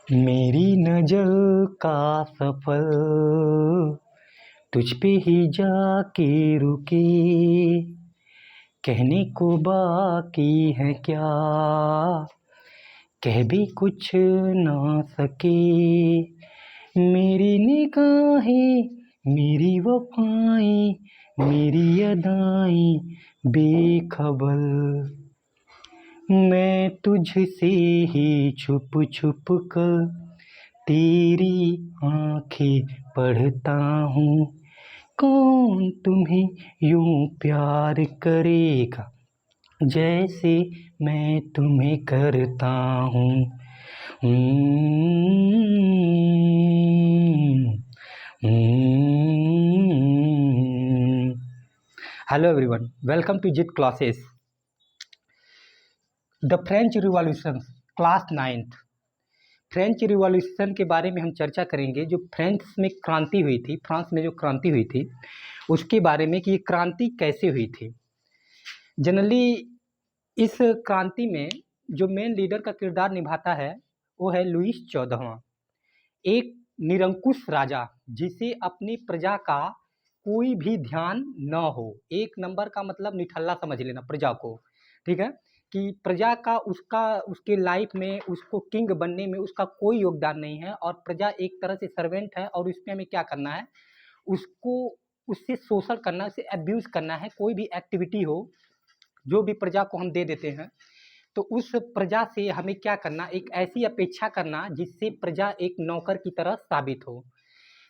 मेरी नज़र का सफ़र तुझ पे ही जाके रुके, कहने को बाकी है क्या, कह भी कुछ ना सके। मेरी निगाहें, मेरी वफ़ाएं, मेरी अदाएं बेखबर, मैं तुझसे ही छुप छुप कर तेरी आँखें पढ़ता हूँ। कौन तुम्हें यूं प्यार करेगा जैसे मैं तुम्हें करता हूँ। Hello everyone, welcome to JIT classes. The French revolution, class 9th। French revolution के बारे में हम चर्चा करेंगे। जो फ्रांस में क्रांति हुई थी, फ्रांस में जो क्रांति हुई थी उसके बारे में कि ये क्रांति कैसे हुई थी। जनरली इस क्रांति में जो मेन लीडर का किरदार निभाता है वो है लुईस 14वां, एक निरंकुश राजा जिसे अपनी प्रजा का कोई भी ध्यान न हो। एक नंबर का मतलब निठल्ला समझ लेना प्रजा को, ठीक है, कि प्रजा का उसके लाइफ में, उसको किंग बनने में उसका कोई योगदान नहीं है और प्रजा एक तरह से सर्वेंट है और उसमें हमें क्या करना है, उसको उससे शोषण करना, उससे अब्यूज़ करना है। कोई भी एक्टिविटी हो जो भी प्रजा को हम दे देते हैं तो उस प्रजा से हमें क्या करना, एक ऐसी अपेक्षा करना जिससे प्रजा एक नौकर की तरह साबित हो।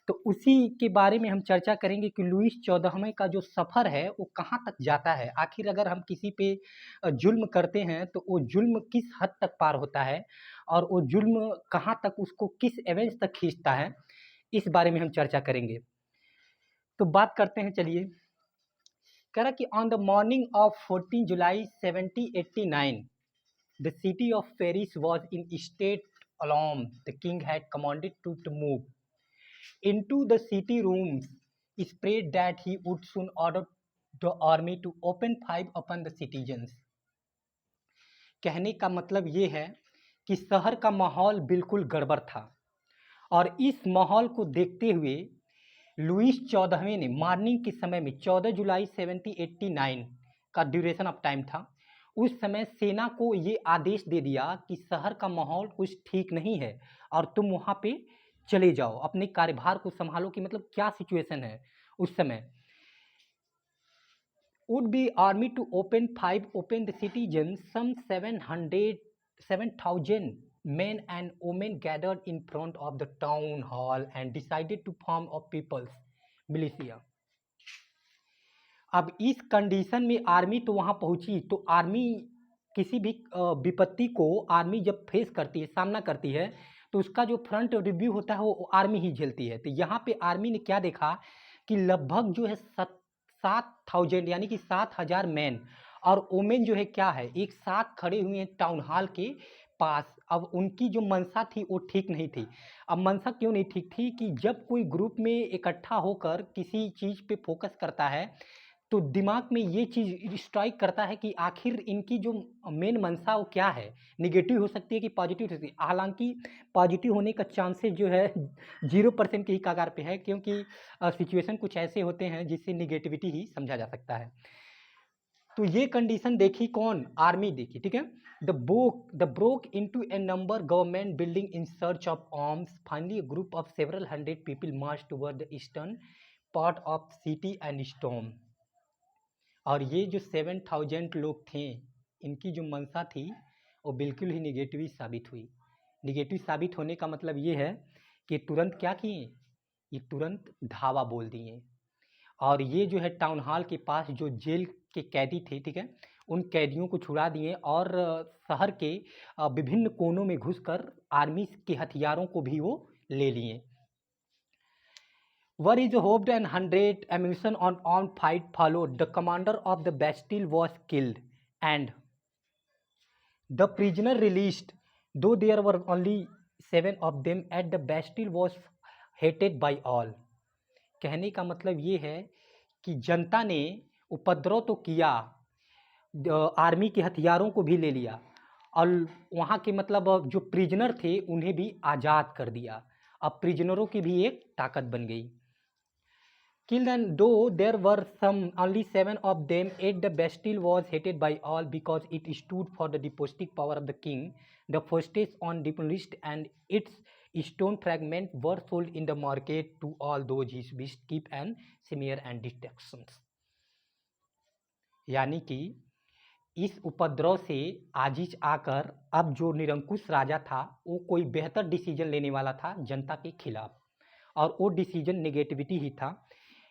तो उसी के बारे में हम चर्चा करेंगे कि लुईस 14वें का जो सफ़र है वो कहाँ तक जाता है। आखिर अगर हम किसी पे जुल्म करते हैं तो वो जुल्म किस हद तक पार होता है और वो जुल्म कहाँ तक उसको किस एवेंज तक खींचता है, इस बारे में हम चर्चा करेंगे। तो बात करते हैं, चलिए। कह रहा कि on the morning of 14 July 1789 the city of Paris was in state alarm. The king had commanded to move into the city rooms, spread that he would soon order the army to open fire upon the citizens. कहने का मतलब ये है कि शहर का माहौल बिल्कुल गड़बड़ था और इस माहौल को देखते हुए लुईस 14वें ने मॉर्निंग के समय में 14 जुलाई 1789 का ड्यूरेशन ऑफ टाइम था, उस समय सेना को ये आदेश दे दिया कि शहर का माहौल कुछ ठीक नहीं है और तुम वहाँ पे चले जाओ, अपने कार्यभार को संभालो। कि मतलब क्या सिचुएशन है उस समय। would be army to open the citizens, some 7,000 men and women gathered in front of the town hall and decided to form a people's militia. अब इस कंडीशन में आर्मी तो वहाँ पहुँची, तो आर्मी किसी भी विपत्ति को आर्मी जब फेस करती है, सामना करती है, तो उसका जो फ्रंट रिव्यू होता है वो आर्मी ही झेलती है। तो यहाँ पे आर्मी ने क्या देखा कि लगभग जो है 7,000 यानी कि 7,000 मैन और वोमेन जो है क्या है, एक साथ खड़े हुए हैं टाउन हॉल के पास। अब उनकी जो मंशा थी वो ठीक नहीं थी। अब मंशा क्यों नहीं ठीक थी कि जब कोई ग्रुप में इकट्ठा होकर किसी चीज़ पे फोकस करता है तो दिमाग में ये चीज़ स्ट्राइक करता है कि आखिर इनकी जो मेन मंशा वो क्या है। नेगेटिव हो सकती है कि पॉजिटिव हो सकती है। हालांकि पॉजिटिव होने का चांसेस जो है 0% के ही कगार पे है, क्योंकि सिचुएशन कुछ ऐसे होते हैं जिससे नेगेटिविटी ही समझा जा सकता है। तो ये कंडीशन देखी कौन, आर्मी देखी, ठीक है। The broke into A number government building in search of arms. Finally group of several hundred people March toward the eastern part of city and storm. और ये जो 7,000 लोग थे, इनकी जो मंशा थी वो बिल्कुल ही निगेटिव साबित हुई। निगेटिव साबित होने का मतलब ये है कि तुरंत क्या किए, ये तुरंत धावा बोल दिए और ये जो है टाउन हॉल के पास जो जेल के कैदी थे, ठीक है, उन कैदियों को छुड़ा दिए और शहर के विभिन्न कोनों में घुसकर आर्मी के हथियारों को भी वो ले लिए। War is hoped and 100 ammunition on armed fight followed. The commander of the Bastille was killed and the prisoner released. Though there were only 7 of them at the Bastille was hated by all. कहने का मतलब ये है कि जनता ने उपद्रव तो किया, आर्मी के हथियारों को भी ले लिया और वहाँ के मतलब जो प्रिजनर थे उन्हें भी आज़ाद कर दिया। अब प्रिजनरों की भी एक ताकत बन गई। Killed, and though there were only 7 of them, yet the Bastille was hated by all because it stood for the despotic power of the king. The fortress on demolished and its stone fragments were sold in the market to all those who wished keep and smear and destructions. यानी कि इस उपद्रव से आजिज आकर अब जो निरंकुश राजा था वो कोई बेहतर डिसीजन लेने वाला था जनता के खिलाफ, और वो डिसीजन नेगेटिविटी ही था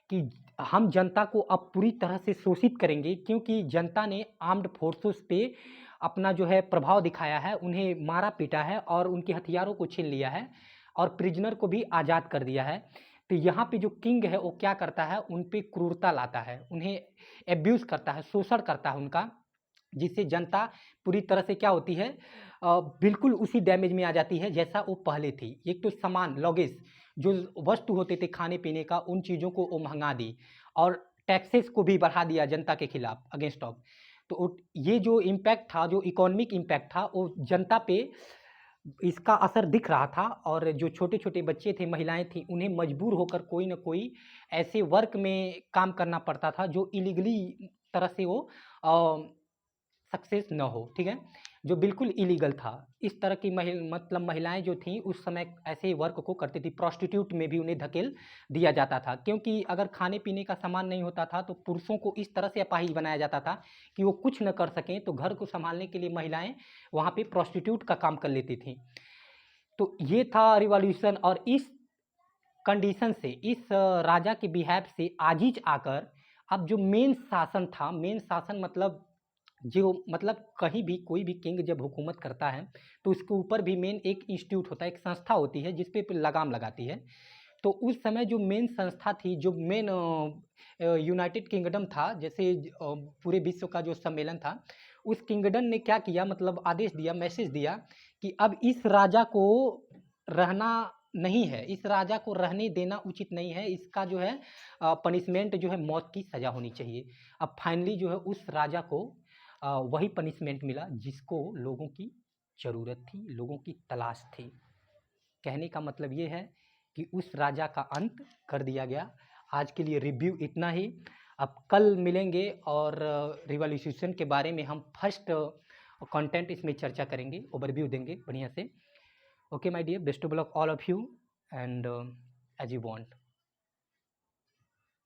कि हम जनता को अब पूरी तरह से शोषित करेंगे, क्योंकि जनता ने आर्म्ड फोर्सेस पे अपना जो है प्रभाव दिखाया है, उन्हें मारा पीटा है और उनके हथियारों को छीन लिया है और प्रिजनर को भी आज़ाद कर दिया है। तो यहाँ पे जो किंग है वो क्या करता है, उन पे क्रूरता लाता है, उन्हें एब्यूज़ करता है, शोषण करता है उनका, जिससे जनता पूरी तरह से क्या होती है, बिल्कुल उसी डैमेज में आ जाती है जैसा वो पहले थी। एक तो सामान लॉगेज जो वस्तु होते थे खाने पीने का, उन चीज़ों को वो महंगा दी और टैक्सेस को भी बढ़ा दिया जनता के खिलाफ अगेंस्ट ऑफ। तो ये जो इम्पैक्ट था, जो इकोनॉमिक इम्पैक्ट था, वो जनता पे इसका असर दिख रहा था। और जो छोटे छोटे बच्चे थे, महिलाएं थीं, उन्हें मजबूर होकर कोई ना कोई ऐसे वर्क में काम करना पड़ता था जो इलीगली तरह से वो सक्सेस न हो, ठीक है, जो बिल्कुल इलीगल था। इस तरह की मतलब महिलाएं जो थीं उस समय ऐसे वर्क को करती थी। प्रोस्टिट्यूट में भी उन्हें धकेल दिया जाता था, क्योंकि अगर खाने पीने का सामान नहीं होता था तो पुरुषों को इस तरह से अपाहिज बनाया जाता था कि वो कुछ न कर सकें, तो घर को संभालने के लिए महिलाएं वहाँ पे प्रोस्टिट्यूट का काम कर लेती थीं। तो ये था रिवॉल्यूशन। और इस कंडीशन से, इस राजा के बिहेव से आजिज आकर अब जो मेन शासन था, मेन शासन मतलब जो मतलब कहीं भी कोई भी किंग जब हुकूमत करता है तो उसके ऊपर भी मेन एक इंस्टीट्यूट होता है, एक संस्था होती है जिस पे लगाम लगाती है। तो उस समय जो मेन संस्था थी, जो मेन यूनाइटेड किंगडम था, जैसे पूरे विश्व का जो सम्मेलन था, उस किंगडम ने क्या किया, मतलब आदेश दिया, मैसेज दिया कि अब इस राजा को रहना नहीं है, इस राजा को रहने देना उचित नहीं है, इसका जो है पनिशमेंट जो है मौत की सज़ा होनी चाहिए। अब फाइनली जो है उस राजा को वही पनिशमेंट मिला जिसको लोगों की ज़रूरत थी, लोगों की तलाश थी। कहने का मतलब ये है कि उस राजा का अंत कर दिया गया। आज के लिए रिव्यू इतना ही। अब कल मिलेंगे और रिवॉल्यूशन के बारे में हम फर्स्ट कंटेंट इसमें चर्चा करेंगे, ओवरव्यू देंगे बढ़िया से। Okay my dear, best of luck all of you and as you want.